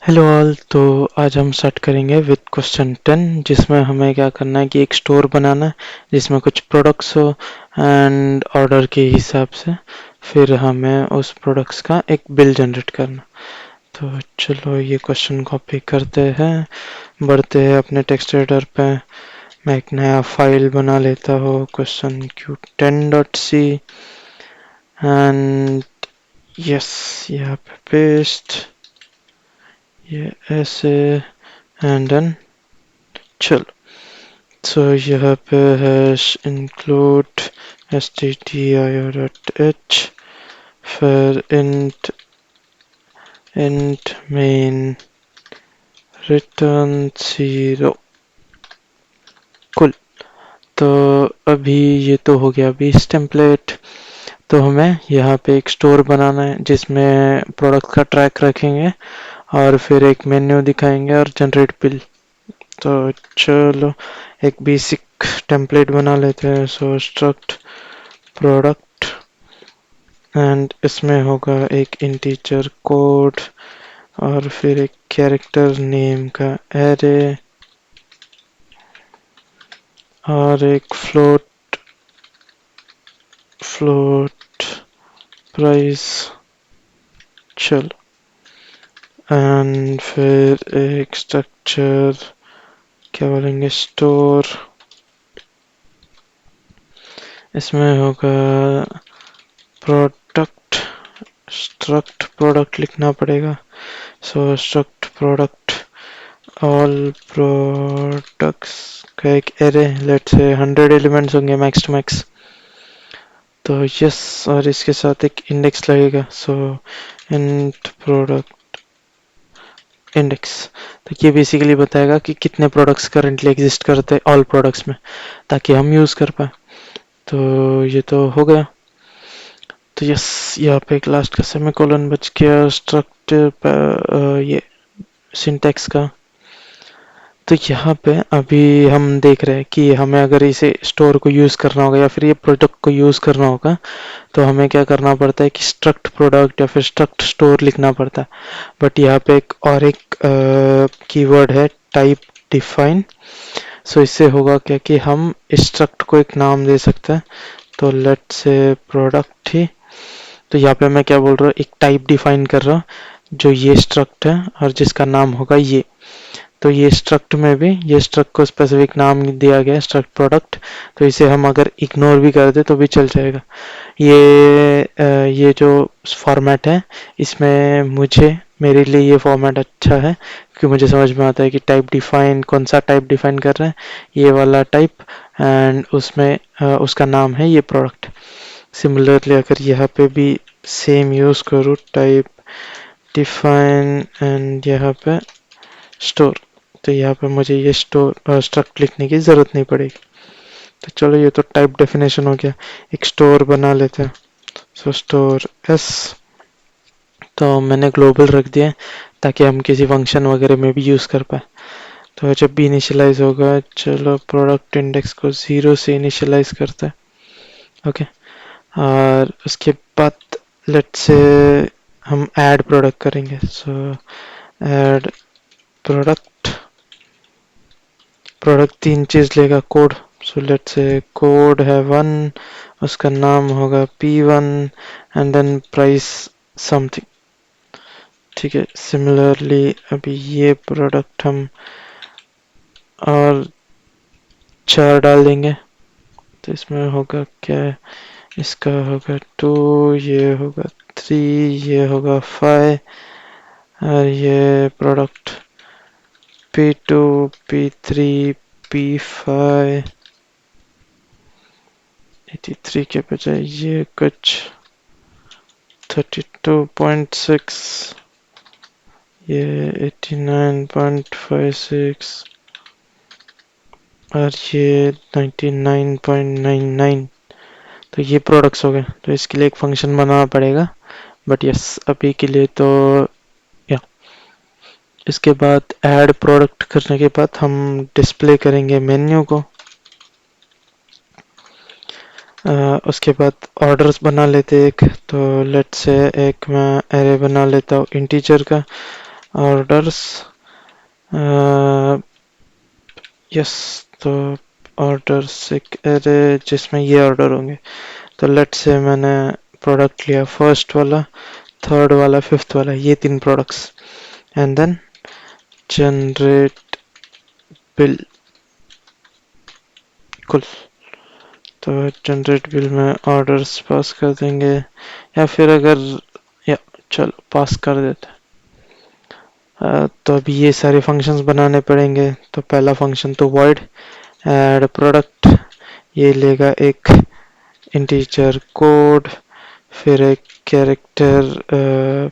Hello all. तो आज हम स्टार्ट करेंगे विद क्वेश्चन 10 जिसमें हमें क्या करना है कि एक स्टोर बनाना है जिसमें कुछ प्रोडक्ट्स हो एंड ऑर्डर के हिसाब से फिर हमें उस प्रोडक्ट्स का एक बिल जनरेट करना। तो चलो ये क्वेश्चन कॉपी करते हैं, बढ़ते हैं अपने टेक्स्ट एडिटर पे। मैं एक नया फाइल बना लेता हूँ question Q 10.c and yes यहाँ पे पेस्ट ये ऐसे एंड देन चलो। सो यहाँ पे हैश इंक्लूड stdio.h फिर int main return 0 कुल। तो अभी ये तो हो गया अभी इस टेम्पलेट। तो हमें यहाँ पे एक स्टोर बनाना है जिसमें प्रोडक्ट का ट्रैक रखेंगे और फिर एक मेन्यू दिखाएंगे और जनरेट बिल। तो चलो एक बेसिक टेम्पलेट बना लेते हैं। सो स्ट्रक्ट प्रोडक्ट एंड इसमें होगा एक इंटीजर कोड और फिर एक कैरेक्टर नेम का एरे और एक फ्लोट प्राइस। चलो एंड फिर एक स्ट्रक्चर क्या बोलेंगे स्टोर, इसमें होगा प्रोडक्ट। स्ट्रक्ट प्रोडक्ट लिखना पड़ेगा। सो स्ट्रक्ट प्रोडक्ट ऑल प्रोडक्ट्स का एक एरे, लेट्स से 100 एलिमेंट्स होंगे मैक्स टू मैक्स। तो यस और इसके साथ एक इंडेक्स लगेगा। सो इंट प्रोडक्ट इंडेक्स। तो ये बेसिकली बताएगा कि कितने प्रोडक्ट्स करंटली एग्जिस्ट करते हैं ऑल प्रोडक्ट्स में, ताकि हम यूज़ कर पाए। तो ये तो हो गया। तो यस यहाँ पे एक लास्ट का सेमीकोलन बच गया स्ट्रक्चर ये सिंटैक्स का। तो यहाँ पे अभी हम देख रहे हैं कि हमें अगर इसे स्टोर को यूज़ करना होगा या फिर ये प्रोडक्ट को यूज़ करना होगा तो हमें क्या करना पड़ता है कि स्ट्रक्ट प्रोडक्ट या फिर स्ट्रक्ट स्टोर लिखना पड़ता है। बट यहाँ पे एक कीवर्ड है टाइप डिफाइन। सो इससे होगा क्या कि हम स्ट्रक्ट को एक नाम दे सकते हैं। तो लेट्स से प्रोडक्ट ही। तो यहाँ पे मैं क्या बोल रहा हूँ, एक टाइप डिफाइन कर रहा हूँ जो ये स्ट्रक्ट है और जिसका नाम होगा ये। तो ये स्ट्रक्ट में भी ये स्ट्रक्ट को स्पेसिफिक नाम दिया गया है स्ट्रक्ट प्रोडक्ट। तो इसे हम अगर इग्नोर भी कर दे तो भी चल जाएगा। ये जो फॉर्मेट है इसमें मुझे मेरे लिए ये फॉर्मेट अच्छा है क्योंकि मुझे समझ में आता है कि टाइप डिफाइन कौन सा टाइप डिफाइन कर रहे हैं, ये वाला टाइप एंड उसमें उसका नाम है ये प्रोडक्ट। सिमिलरली अगर यहाँ पे भी सेम यूज़ करूँ टाइप डिफाइन एंड यहाँ पे स्टोर, तो यहाँ पे मुझे ये स्टोर स्ट्रक्ट लिखने की ज़रूरत नहीं पड़ेगी। तो चलो ये तो टाइप डेफिनेशन हो गया। एक स्टोर बना लेते हैं। सो स्टोर एस। तो मैंने ग्लोबल रख दिया है ताकि हम किसी फंक्शन वगैरह में भी यूज़ कर पाए। तो जब भी इनिशियलाइज होगा, चलो प्रोडक्ट इंडेक्स को 0 से इनिशियलाइज करते हैं। ओके और उसके बाद लेट्स से हम ऐड प्रोडक्ट करेंगे। सो ऐड प्रोडक्ट। प्रोडक्ट 3 चीज़ लेगा code. So let's say code है 1, उसका नाम होगा P1 and then price something. ठीक है। सिमिलरली अभी ये प्रोडक्ट हम और 4 डाल देंगे। तो इसमें होगा क्या, इसका होगा 2, ये होगा 3, ये होगा 5 और ये प्रोडक्ट P2 P3 P5 83 के बजाय ये कुछ 32.6, ये 89.56 और ये 99.99। तो ये प्रोडक्ट्स हो गए। तो इसके लिए एक फंक्शन बनाना पड़ेगा बट यस अभी के लिए तो या। इसके बाद ऐड प्रोडक्ट करने के बाद हम डिस्प्ले करेंगे मेन्यू को। उसके बाद ऑर्डर्स बना लेते एक। तो लेट्स से एक मैं एरे बना लेता हूँ इंटीजर का ऑर्डर्स, यस, तो ऑर्डर्स एक एरे जिसमें ये ऑर्डर होंगे। तो लेट्स से मैंने प्रोडक्ट लिया फर्स्ट वाला, थर्ड वाला, फिफ्थ वाला, ये 3 products, and then generate bill कुल। तो जनरेट बिल में ऑर्डर्स पास कर देंगे, या फिर अगर, या चलो पास कर देते हैं। तो अभी ये सारे फंक्शंस बनाने पड़ेंगे। तो पहला फंक्शन तो void add product, ये लेगा एक इंटीजर कोड, फिर एक कैरेक्टर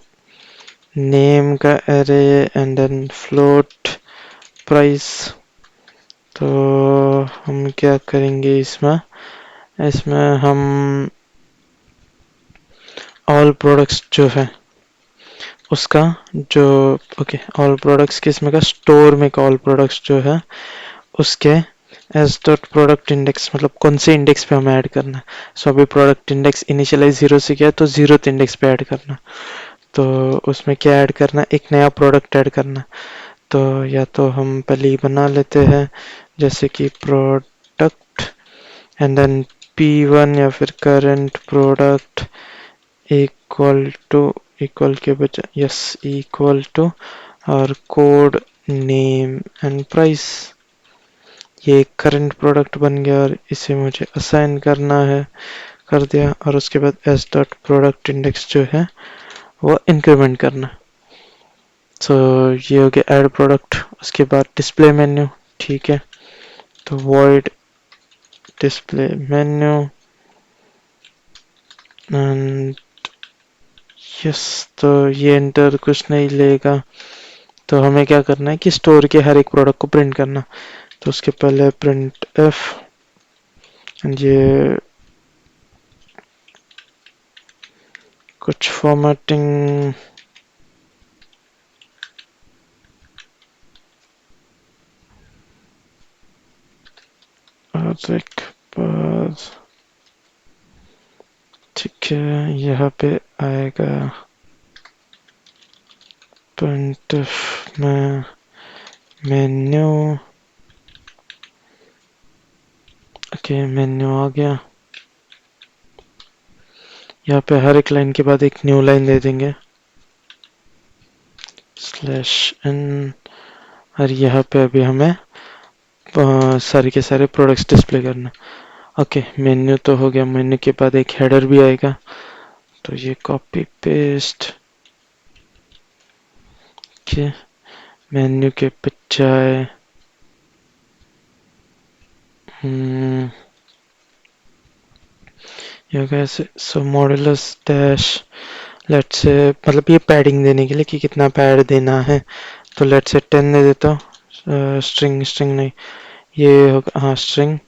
नेम का array, and then float price. तो हम क्या करेंगे इसमें, इसमें हम ऑल प्रोडक्ट्स जो है उसका जो, ओके, ऑल प्रोडक्ट्स किसमें का, स्टोर में का ऑल प्रोडक्ट्स जो है उसके एस डॉट प्रोडक्ट इंडेक्स, मतलब कौन से इंडेक्स पे हमें ऐड करना है। सो अभी प्रोडक्ट इंडेक्स इनिशियलाइज 0 से किया, तो 0th इंडेक्स पे ऐड करना। तो उसमें क्या ऐड करना, एक नया प्रोडक्ट ऐड करना। तो या तो हम पहले ही बना लेते हैं, जैसे कि प्रोडक्ट एंड देन P1 या फिर current product equal to, equal के बजाय यस इक्वल टू, और कोड नेम एंड प्राइस। ये करंट प्रोडक्ट बन गया और इसे मुझे असाइन करना है, कर दिया। और उसके बाद एस डॉट प्रोडक्ट इंडेक्स जो है वो इंक्रीमेंट करना। सो ये हो गया ऐड प्रोडक्ट। उसके बाद डिस्प्ले मेन्यू, ठीक है, तो void display menu and yes. तो ये एंटर कुछ नहीं लेगा। तो हमें क्या करना है कि स्टोर के हर एक प्रोडक्ट को प्रिंट करना। तो उसके पहले प्रिंट एफ, ये कुछ फॉर्मेटिंग, और एक बार ठीक है, यहाँ पे आएगा प्रिंट में मेन्यू, ओके मेन्यू आ गया। यहाँ पे हर एक लाइन के बाद एक न्यू लाइन दे देंगे स्लैश एन, और यहाँ पे अभी हमें सारे के सारे प्रोडक्ट्स डिस्प्ले करना। ओके मेन्यू तो हो गया, मेन्यू के बाद एक हेडर भी आएगा। तो ये कॉपी पेस्ट के मेन्यू के बजाय ये कैसे, सो मॉडुलस डैश, लेट्स से, मतलब ये पैडिंग देने के लिए कि कितना पैड देना है। तो लेट्स से 10 दे देता हूँ। स्ट्रिंग, स्ट्रिंग नहीं, ये होगा हाँ स्ट्रिंग,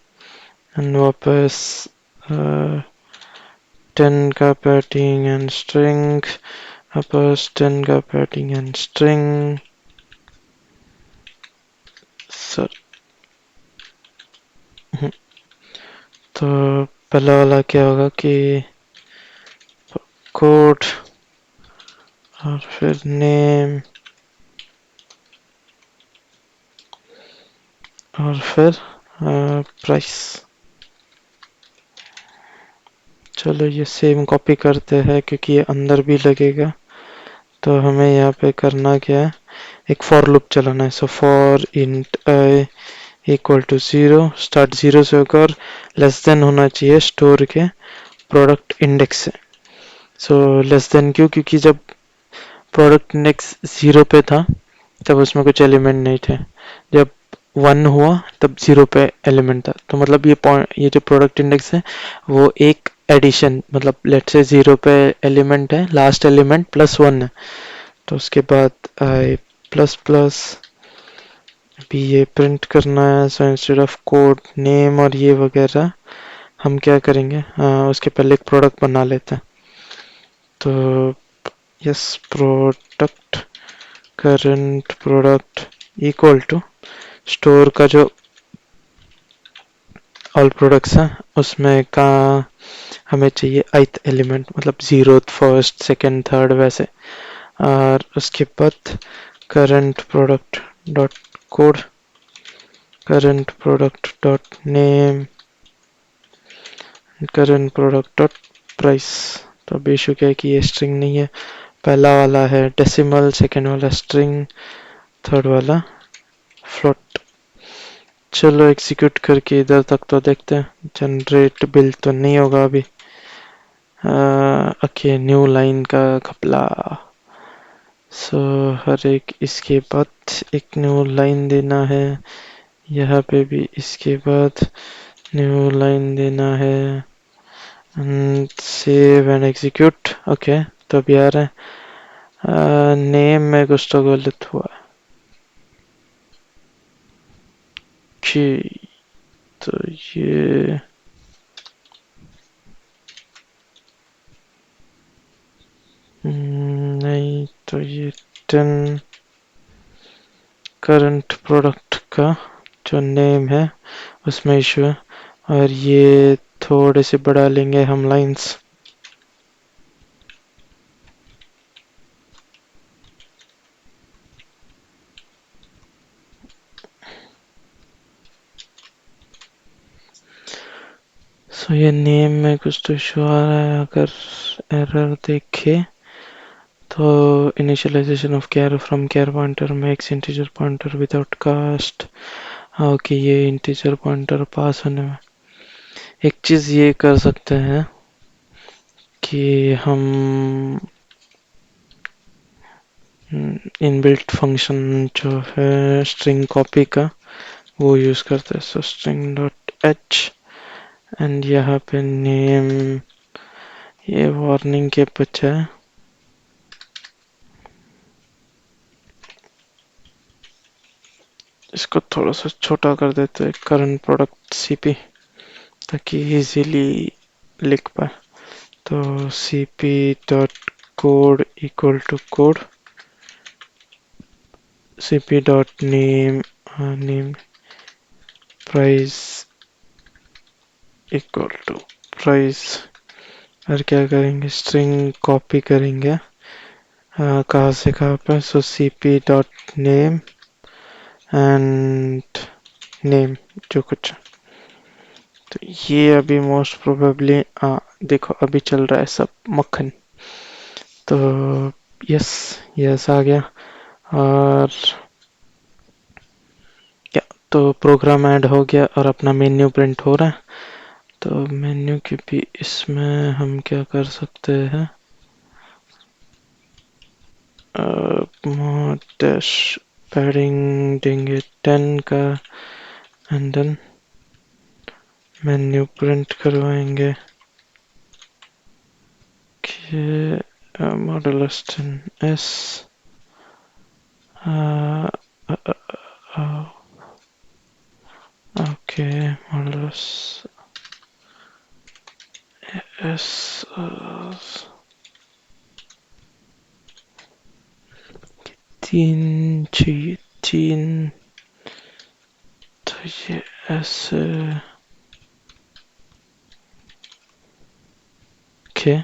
एंड वापस 10 का पैडिंग एंड स्ट्रिंग, वापस 10 का पैडिंग एंड स्ट्रिंग। सर तो पहला वाला क्या होगा कि कोड और फिर नेम और फिर प्राइस। चलो ये सेम कॉपी करते हैं क्योंकि ये अंदर भी लगेगा। तो हमें यहाँ पे करना क्या है, एक फॉर लूप चलाना है। So for int i equal to 0, start 0 से होकर और लेस देन होना चाहिए स्टोर के प्रोडक्ट इंडेक्स से। सो लेस देन क्यों, क्योंकि जब प्रोडक्ट इंडेक्स 0 पे था तब उसमें कुछ एलिमेंट नहीं थे, जब 1 हुआ तब 0 पे एलिमेंट था। तो मतलब ये पॉइंट, ये जो प्रोडक्ट इंडेक्स है वो एक एडिशन, मतलब लेट से 0 पे एलिमेंट है, लास्ट एलिमेंट +1 है। तो उसके बाद आई प्लस प्लस, अभी ये प्रिंट करना है। So instead of code name और ये वगैरह हम क्या करेंगे, उसके पहले एक प्रोडक्ट बना लेते हैं। तो s product current product equal to store का जो ऑल प्रोडक्ट्स हैं उसमें का हमें चाहिए ith एलिमेंट, मतलब 0th, 1st, 2nd, 3rd वैसे। और उसके बाद current product dot code, current product dot name, current product dot price। तो अब इशू क्या है कि ये स्ट्रिंग नहीं है, पहला वाला है डेसिमल, सेकेंड वाला स्ट्रिंग, थर्ड वाला फ्लोट। चलो एग्जीक्यूट करके इधर तक तो देखते हैं, जनरेट बिल तो नहीं होगा अभी। ओके, न्यू लाइन का घपला। सो हर एक इसके बाद एक न्यू लाइन देना है, यहाँ पे भी इसके बाद न्यू लाइन देना है, सेव एंड एग्जीक्यूट। ओके, तो अभी आ रहा है। नेम में कुछ तो गलत हुआ। ओके, तो ये नहीं, तो ये 10 करंट प्रोडक्ट का जो नेम है उसमें इशू है, और ये थोड़े से बढ़ा लेंगे हम लाइंस। सो ये नेम में कुछ तो इशू आ रहा है, अगर एरर देखे तो initialization of char from char pointer makes integer pointer without cast. Okay, ये इंटीजर पॉइंटर पास होने में एक चीज ये कर सकते हैं कि हम इनबिल्ट फंक्शन जो है स्ट्रिंग कॉपी का वो यूज करते हैं। सो स्ट्रिंग डॉट एच एंड यहाँ पे नेम, ये वार्निंग के बजाय इसको थोड़ा सा छोटा कर देते हैं, करंट प्रोडक्ट सीपी, ताकि इजीली लिख पाए। तो CP dot code equal to code, CP dot name, name price equal to price, और क्या करेंगे, स्ट्रिंग कॉपी करेंगे कहाँ से कहाँ पे। So CP dot name and name जो कुछ, तो ये अभी मोस्ट प्रोबेबली देखो अभी चल रहा है सब मक्खन। तो यस, यस आ गया, और क्या, तो प्रोग्राम ऐड हो गया और अपना मेन्यू प्रिंट हो रहा है। तो मेन्यू के भी इसमें हम क्या कर सकते हैं, डैश पैडिंग देंगे 10 का, एंड देन मेन्यू प्रिंट करवाएंगे कि modulus 10s, okay modulus S, तीन चाहिए, तीन, तो ये ऐसे। ओके,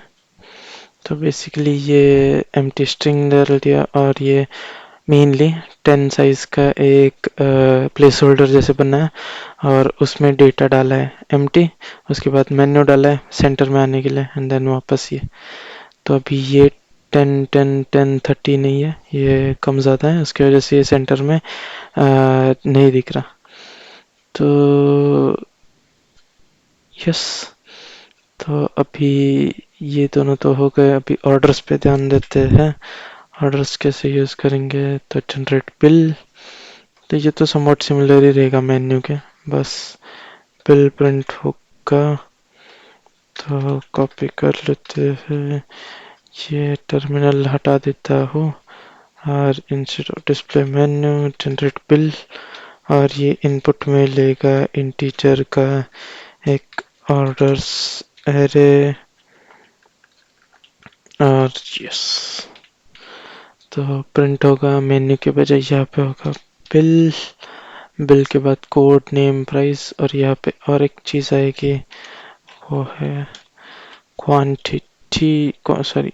तो बेसिकली ये एम्प्टी स्ट्रिंग डाल दिया, और ये मेनली 10 साइज का एक प्लेस होल्डर जैसे बना है, और उसमें डेटा डाला है एम्प्टी, उसके बाद मेन्यू डाला है सेंटर में आने के लिए, एंड देन वापस ये। तो अभी ये 10 10 10 30 नहीं है, ये कम ज़्यादा है, उसकी वजह से ये सेंटर में नहीं दिख रहा। तो यस, तो अभी ये दोनों तो हो गए, अभी ऑर्डर्स पे ध्यान देते हैं। ऑर्डर्स कैसे यूज़ करेंगे, तो जनरेट बिल, तो ये तो समवॉट सिमिलर ही रहेगा मेन्यू के, बस बिल प्रिंट होगा। तो कॉपी कर लेते हैं, ये टर्मिनल हटा देता हूँ, और instead of display menu generate bill, और ये इनपुट में लेगा इंटीजर का एक ऑर्डर्स एरे, और यस, तो प्रिंट होगा मेन्यू के बजाय यहाँ पे होगा बिल, बिल के बाद कोड नेम प्राइस, और यहाँ पे और एक चीज़ आएगी, वो है क्वांटिटी, सॉरी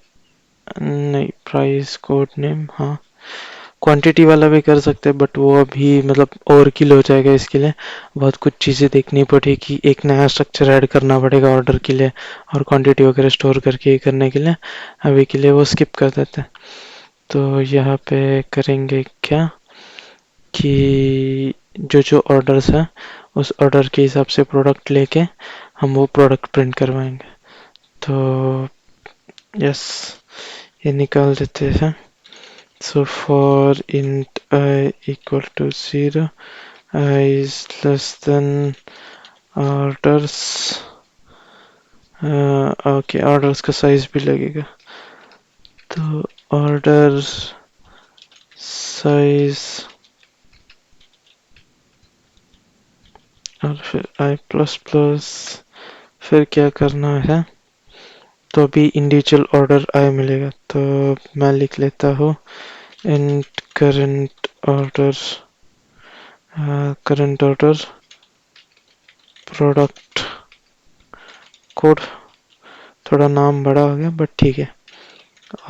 नहीं, प्राइस कोड नेम, हाँ क्वांटिटी वाला भी कर सकते हैं, बट वो अभी मतलब ओवर किल हो जाएगा। इसके लिए बहुत कुछ चीज़ें देखनी पड़ेगी, एक नया स्ट्रक्चर ऐड करना पड़ेगा ऑर्डर के लिए और क्वांटिटी वगैरह स्टोर करके ये करने के लिए। अभी के लिए वो स्किप कर देते हैं। तो यहाँ पे करेंगे क्या कि जो जो ऑर्डर्स हैं उस ऑर्डर के हिसाब से प्रोडक्ट लेके हम वो प्रोडक्ट प्रिंट करवाएंगे। तो यस, ये निकाल देते हैं। So for int I equal to 0, I is less than orders. Okay, orders का साइज भी लगेगा। तो ऑर्डर साइज और फिर आई प्लस प्लस, फिर क्या करना है। तो अभी इंडिविजुअल ऑर्डर आई मिलेगा, तो मैं लिख लेता हूँ int current order product code. थोड़ा नाम बड़ा हो गया बट ठीक है।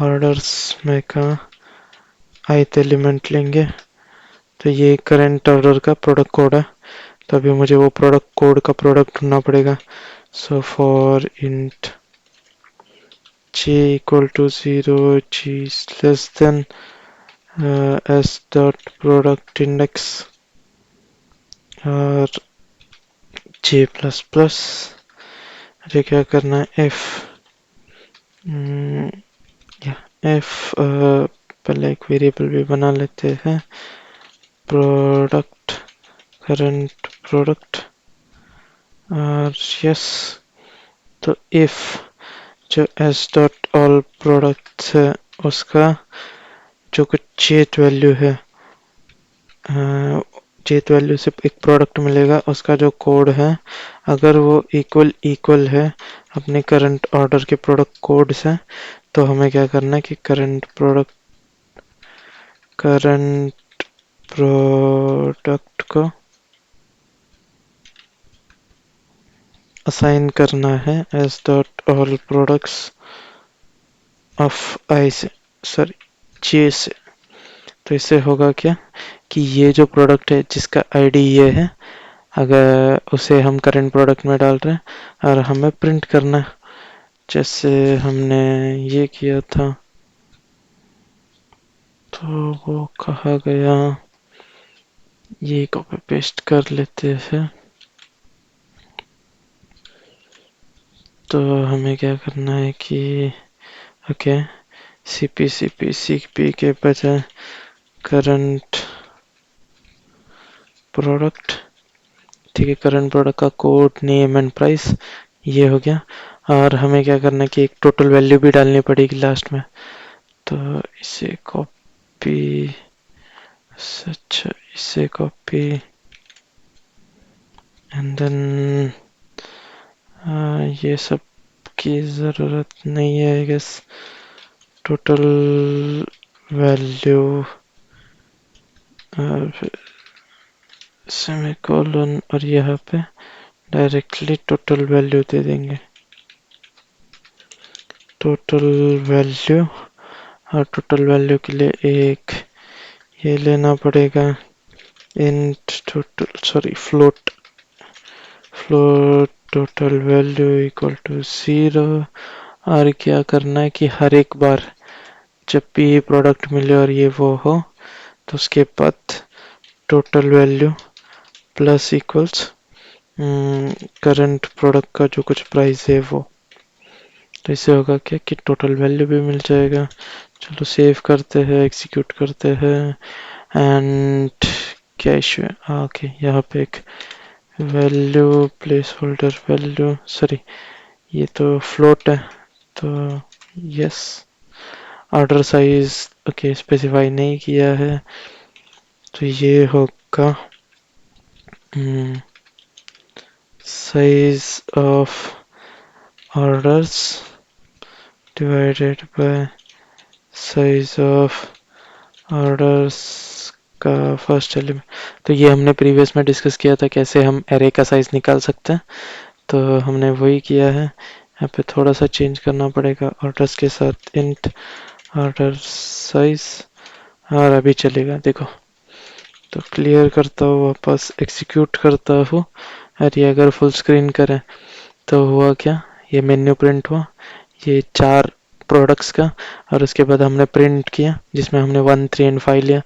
ऑर्डर्स में का ith एलिमेंट लेंगे, तो ये करंट ऑर्डर का प्रोडक्ट कोड है। तो अभी मुझे वो प्रोडक्ट कोड का प्रोडक्ट ढूंढना पड़ेगा। So for int j equal to 0, g less than s dot product index और j प्लस प्लस। मुझे क्या करना है, f या f पहले एक वेरिएबल भी बना लेते हैं, प्रोडक्ट करंट प्रोडक्ट और यस। तो इफ जो s डॉट ऑल प्रोडक्ट्स है उसका जो कुछ jth वैल्यू है, jth वैल्यू से एक प्रोडक्ट मिलेगा, उसका जो कोड है अगर वो इक्वल है अपने करंट ऑर्डर के प्रोडक्ट कोड से, तो हमें क्या करना है कि करंट प्रोडक्ट को असाइन करना है S dot all products of I से, सॉरी जे से। तो इससे होगा क्या कि ये जो प्रोडक्ट है जिसका आईडी ये है, अगर उसे हम करंट प्रोडक्ट में डाल रहे हैं और हमें प्रिंट करना है, जैसे हमने ये किया था। तो वो कहा गया, ये कॉपी पेस्ट कर लेते हैं। तो हमें क्या करना है कि ओके, सीपी के बजाय करंट प्रोडक्ट, ठीक है, करंट प्रोडक्ट का कोड नेम एंड प्राइस ये हो गया। और हमें क्या करना है कि एक टोटल वैल्यू भी डालनी पड़ेगी लास्ट में। तो इसे कॉपी, अच्छा इसे कॉपी एंड देन ये सब की ज़रूरत नहीं है I guess. Total value semicolon और यहाँ पे डायरेक्टली टोटल वैल्यू दे देंगे। टोटल वैल्यू, और टोटल वैल्यू के लिए एक ये लेना पड़ेगा int total, sorry float total value equal to 0। और क्या करना है कि हर एक बार जब भी ये प्रोडक्ट मिले और ये वो हो, तो उसके बाद total value plus equals current product का जो कुछ प्राइस है वो। तो इससे होगा क्या कि टोटल वैल्यू भी मिल जाएगा। चलो सेव करते हैं, एग्जीक्यूट करते हैं एंड क्या इशू है। ओके, यहाँ पे एक value place holder value, sorry ये तो फ्लोट है। तो yes, order size okay specify नहीं किया है, तो ये होगा size of orders divided by size of orders का फर्स्ट एलिमेंट। तो ये हमने प्रीवियस में डिस्कस किया था कैसे हम एरे का साइज निकाल सकते हैं, तो हमने वही किया है। यहाँ पे थोड़ा सा चेंज करना पड़ेगा, ऑर्डर्स के साथ इंट ऑर्डर साइज और अभी चलेगा देखो। तो क्लियर करता हूँ, वापस एग्जीक्यूट करता हूँ, और ये अगर फुल स्क्रीन करें तो हुआ क्या, ये मेन्यू प्रिंट हुआ, ये 4 प्रोडक्ट्स का, और उसके बाद हमने प्रिंट किया जिसमें हमने 1, 3 एंड 5 लिया।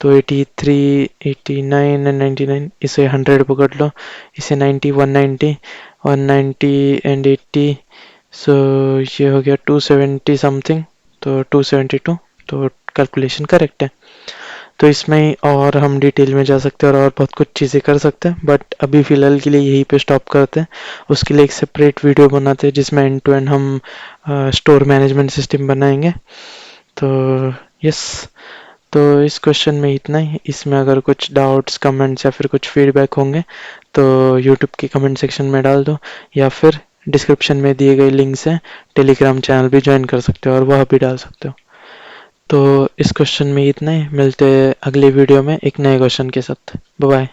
तो 83, 89 एंड 99, इसे 100 पकड़ लो, इसे 90, 190, 190 एंड 80, सो ये हो गया 270 समथिंग, तो 272। तो कैलकुलेशन करेक्ट है। तो इसमें और हम डिटेल में जा सकते हैं और बहुत कुछ चीज़ें कर सकते हैं, बट अभी फ़िलहाल के लिए यहीं पे स्टॉप करते हैं। उसके लिए एक सेपरेट वीडियो बनाते हैं जिसमें एंड टू एंड हम स्टोर मैनेजमेंट सिस्टम बनाएंगे। तो यस, तो इस क्वेश्चन में इतना ही। इसमें अगर कुछ डाउट्स, कमेंट्स या फिर कुछ फीडबैक होंगे तो यूट्यूब के कमेंट सेक्शन में डाल दो, या फिर डिस्क्रिप्शन में दिए गए लिंक से टेलीग्राम चैनल भी ज्वाइन कर सकते हो और वह भी डाल सकते हो। तो इस क्वेश्चन में इतना ही, मिलते हैं अगले वीडियो में एक नए क्वेश्चन के साथ। Bye bye.